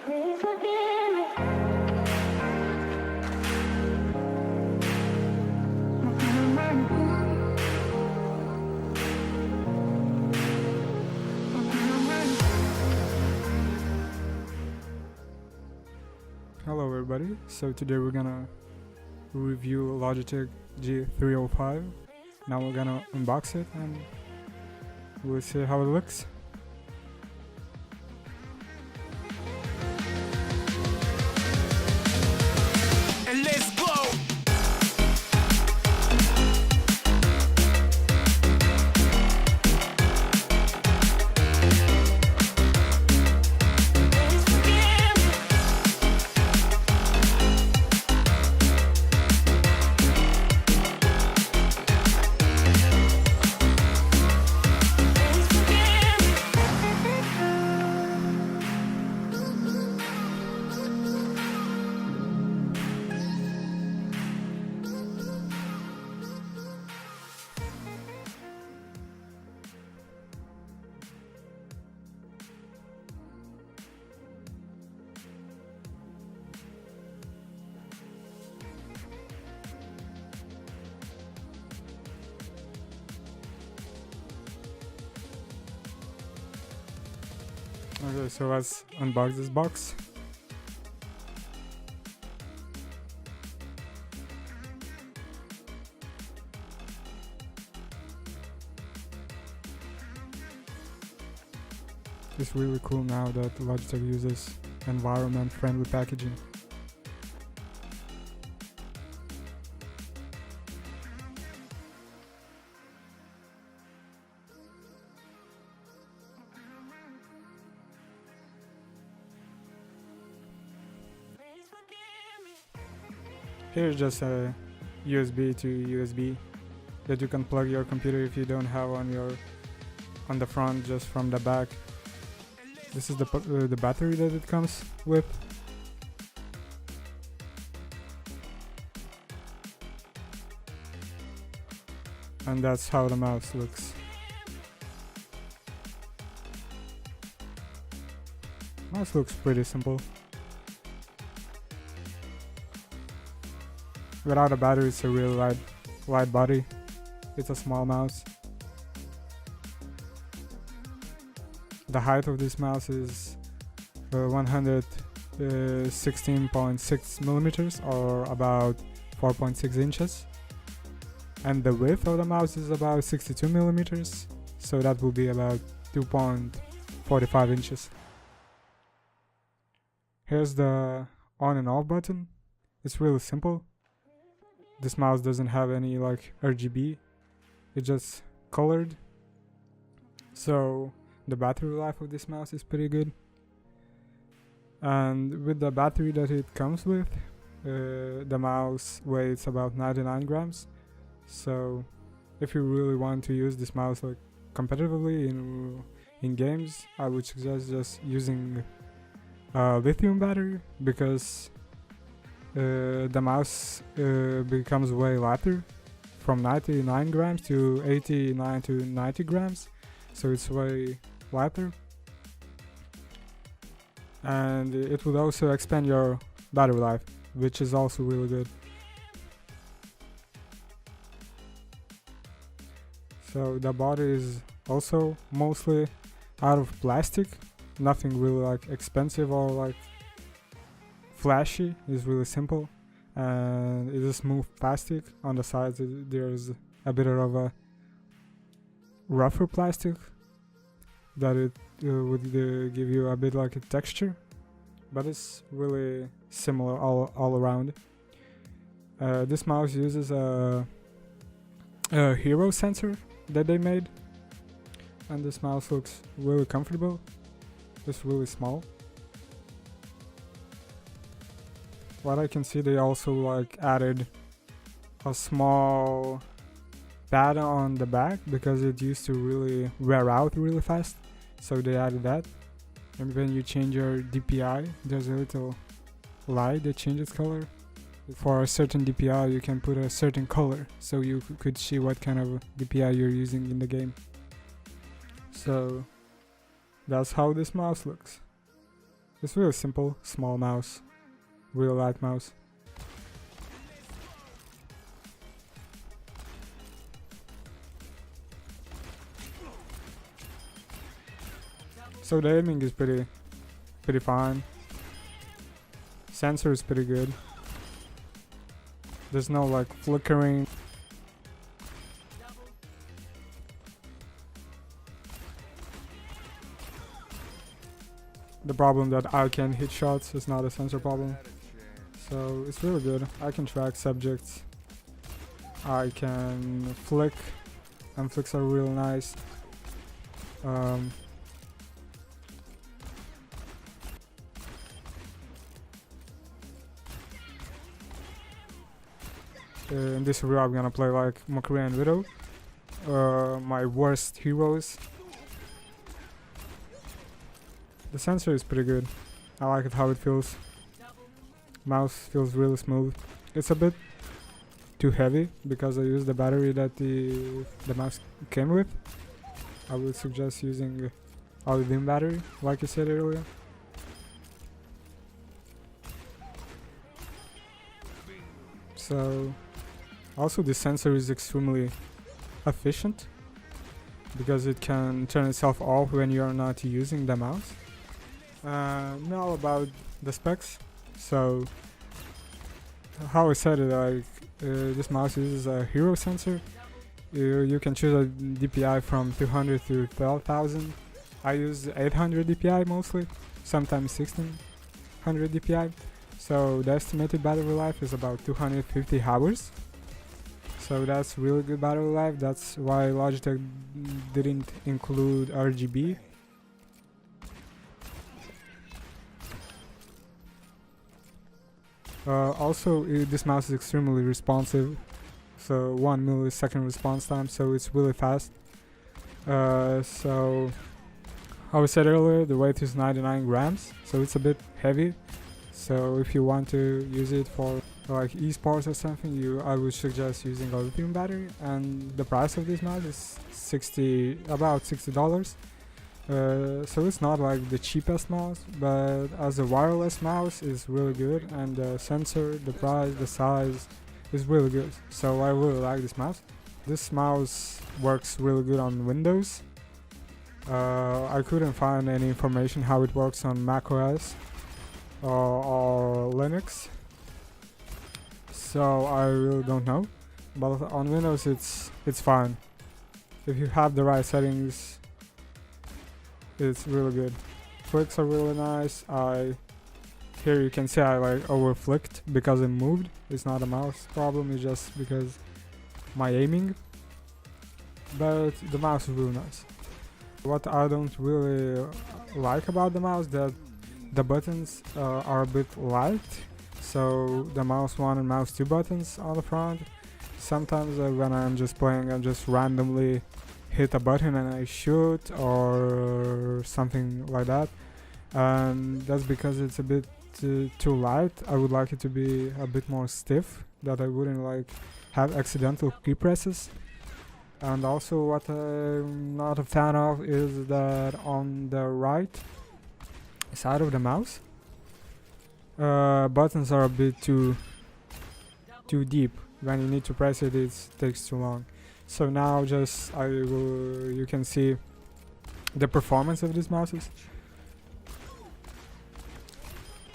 Hello everybody, so today we're gonna review Logitech G305. Now we're gonna unbox it and we'll see how it looks. And let's go! Okay, so let's unbox this box. It's really cool now that Logitech uses environment-friendly packaging. Here's just a USB to USB that you can plug your computer if you don't have on the front, just from the back. This is the battery that it comes with. And that's how the mouse looks. Mouse looks pretty simple. Without a battery, it's a real light body. It's a small mouse. The height of this mouse is 116.6 millimeters, or about 4.6 inches. And the width of the mouse is about 62 millimeters, so that will be about 2.45 inches. Here's the on and off button. It's really simple. This mouse doesn't have any like RGB, it's just colored. So the battery life of this mouse is pretty good. And with the battery that it comes with, the mouse weighs about 99 grams. So if you really want to use this mouse like competitively in games, I would suggest just using a lithium battery, because the mouse becomes way lighter, from 99 grams to 89 to 90 grams, so it's way lighter, and it would also expand your battery life, which is also really good. So the body is also mostly out of plastic, nothing really like expensive or like flashy. Is really simple, and it is smooth plastic. On the sides there's a bit of a rougher plastic that it would give you a bit like a texture, but it's really similar all around. This mouse uses a hero sensor that they made, and this mouse looks really comfortable. It's really small. What I can see, they also like added a small pad on the back because it used to really wear out really fast, so they added that. And when you change your DPI, there's a little light that changes color. For a certain DPI you can put a certain color, so you could see what kind of DPI you're using in the game. So that's how this mouse looks. It's really simple, small mouse, real light mouse. So the aiming is pretty fine. Sensor is pretty good. There's no like flickering. The problem that I can hit shots is not a sensor problem. So it's really good. I can track subjects. I can flick, and flicks are real nice. In this review I'm gonna play like McCree and Widow, my worst heroes. The sensor is pretty good. I like it how it feels. Mouse feels really smooth. It's a bit too heavy because I used the battery that the mouse came with. I would suggest using a lithium battery, like you said earlier. So also the sensor is extremely efficient because it can turn itself off when you are not using the mouse. Now about the specs. So how I said it, like this mouse uses a hero sensor. You can choose a DPI from 200 to 12,000. I use 800 DPI mostly, sometimes 1600 DPI. So the estimated battery life is about 250 hours. So that's really good battery life. That's why Logitech didn't include RGB. Also, this mouse is extremely responsive. So 1 millisecond response time, so it's really fast. So how I said earlier, the weight is 99 grams, so it's a bit heavy. So if you want to use it for like esports or something, I would suggest using a lithium battery. And the price of this mouse is about $60. So it's not like the cheapest mouse, but as a wireless mouse is really good, and the sensor, the price, the size is really good. So I really like this mouse. This mouse works really good on Windows. I couldn't find any information how it works on Mac OS or Linux, so I really don't know. But on Windows it's fine. If you have the right settings, it's really good. Flicks are really nice. Here you can see I like overflicked because it moved. It's not a mouse problem, it's just because my aiming. But the mouse is really nice. What I don't really like about the mouse, that the buttons are a bit light. So the mouse 1 and mouse 2 buttons on the front. Sometimes when I'm just playing, I just randomly hit a button and I shoot or something like that. And that's because it's a bit too light. I would like it to be a bit more stiff, that I wouldn't like have accidental key presses. And also what I'm not a fan of is that on the right side of the mouse, buttons are a bit too deep. When you need to press it, it takes too long. So now you can see the performance of these mouses.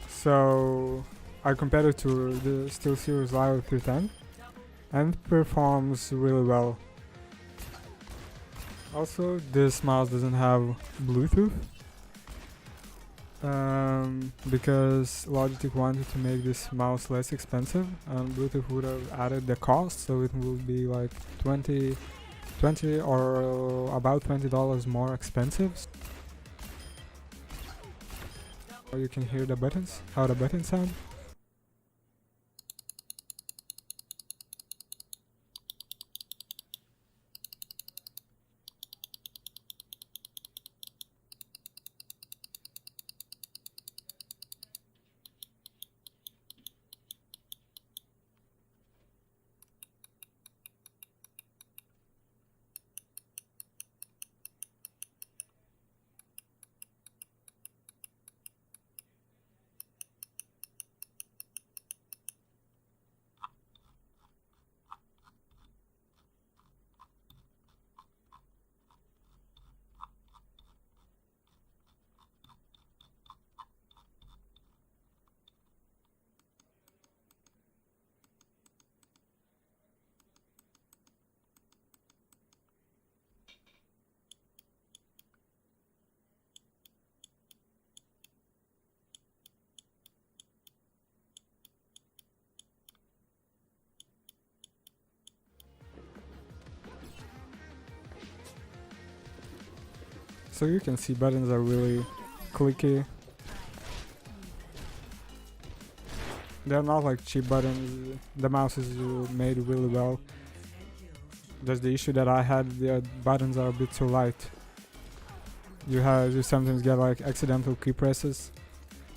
So I compared it to the SteelSeries Live 310 and performs really well. Also, this mouse doesn't have Bluetooth because Logitech wanted to make this mouse less expensive, and Bluetooth would have added the cost, so it would be like 20 or about $20 more expensive. You can hear the buttons, how the buttons sound. So you can see buttons are really clicky. They're not like cheap buttons. The mouse is made really well. That's the issue that I had. The buttons are a bit too light. You sometimes get like accidental key presses,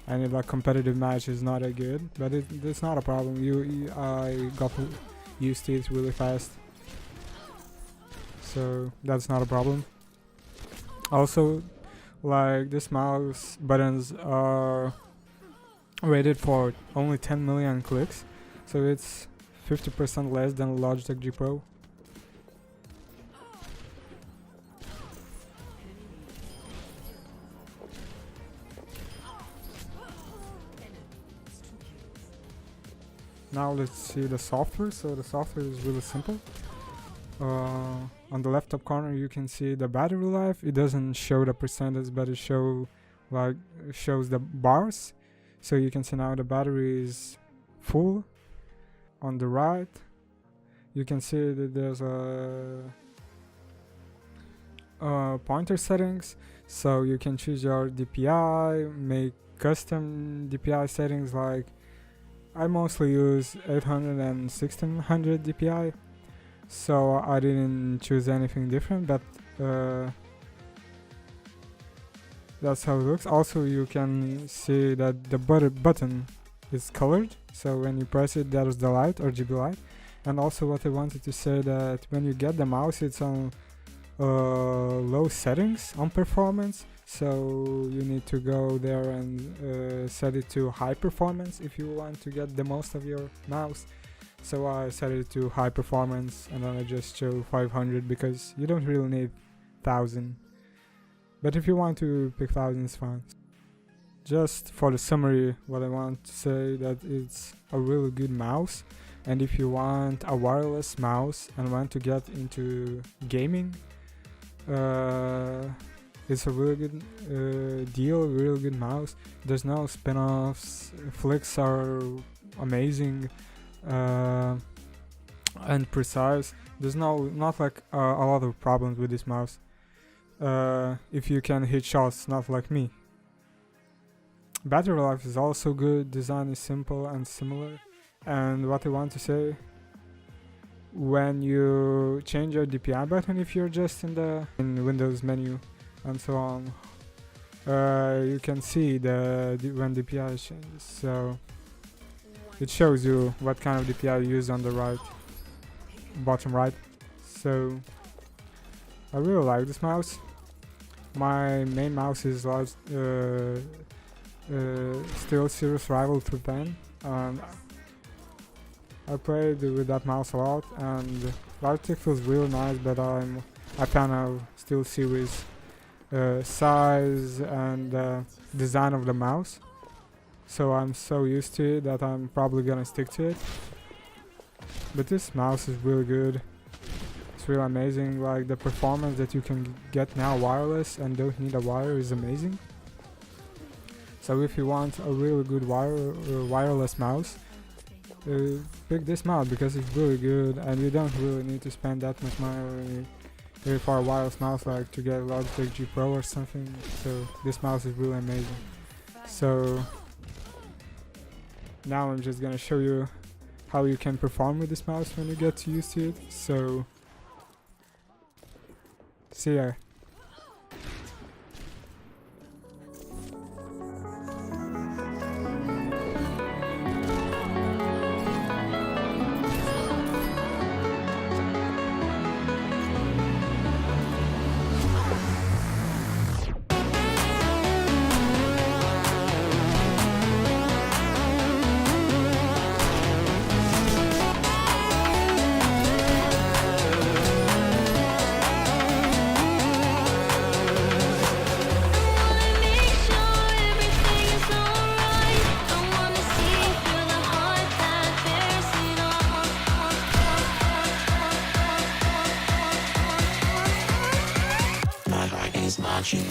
and if a competitive match is not that good. But it's not a problem. I got used to it really fast, so that's not a problem. Also, like this mouse buttons are rated for only 10 million clicks, so it's 50% less than Logitech G Pro. Now let's see the software. So the software is really simple. On the left top corner you can see the battery life. It doesn't show the percentage, but it shows the bars. So you can see now the battery is full. On the right you can see that there's a pointer settings, so you can choose your DPI, make custom DPI settings. Like I mostly use 800 and 1600 DPI, so I didn't choose anything different, but that's how it looks. Also you can see that the button is colored, so when you press it there's the light, RGB light. And also what I wanted to say, that when you get the mouse it's on low settings on performance, so you need to go there and set it to high performance if you want to get the most of your mouse. So I set it to high performance, and then I just show 500 because you don't really need 1000, but if you want to pick 1000 it's fine. Just for the summary, what I want to say that it's a really good mouse, and if you want a wireless mouse and want to get into gaming, it's a really good deal, really good mouse. There's no spin-offs, flicks are amazing and precise. There's not like a lot of problems with this mouse. If you can hit shots, not like me. Battery life is also good, design is simple and similar. And what I want to say, when you change your DPI button, if you're just in the Windows menu and so on, you can see when DPI changes. So it shows you what kind of DPI you use on the right, bottom right. So I really like this mouse. My main mouse is still Serious Rival 210, and I played with that mouse a lot, and Logitech feels really nice, but I'm a fan of Steel Series size and design of the mouse, so I'm so used to it that I'm probably gonna stick to it. But this mouse is really good. It's really amazing. Like the performance that you can get now wireless and don't need a wire is amazing. So if you want a really good wireless mouse, pick this mouse because it's really good, and you don't really need to spend that much money for a wireless mouse like to get a Logitech G Pro or something. So this mouse is really amazing. So now I'm just gonna show you how you can perform with this mouse when you get used to it. So see ya. Marching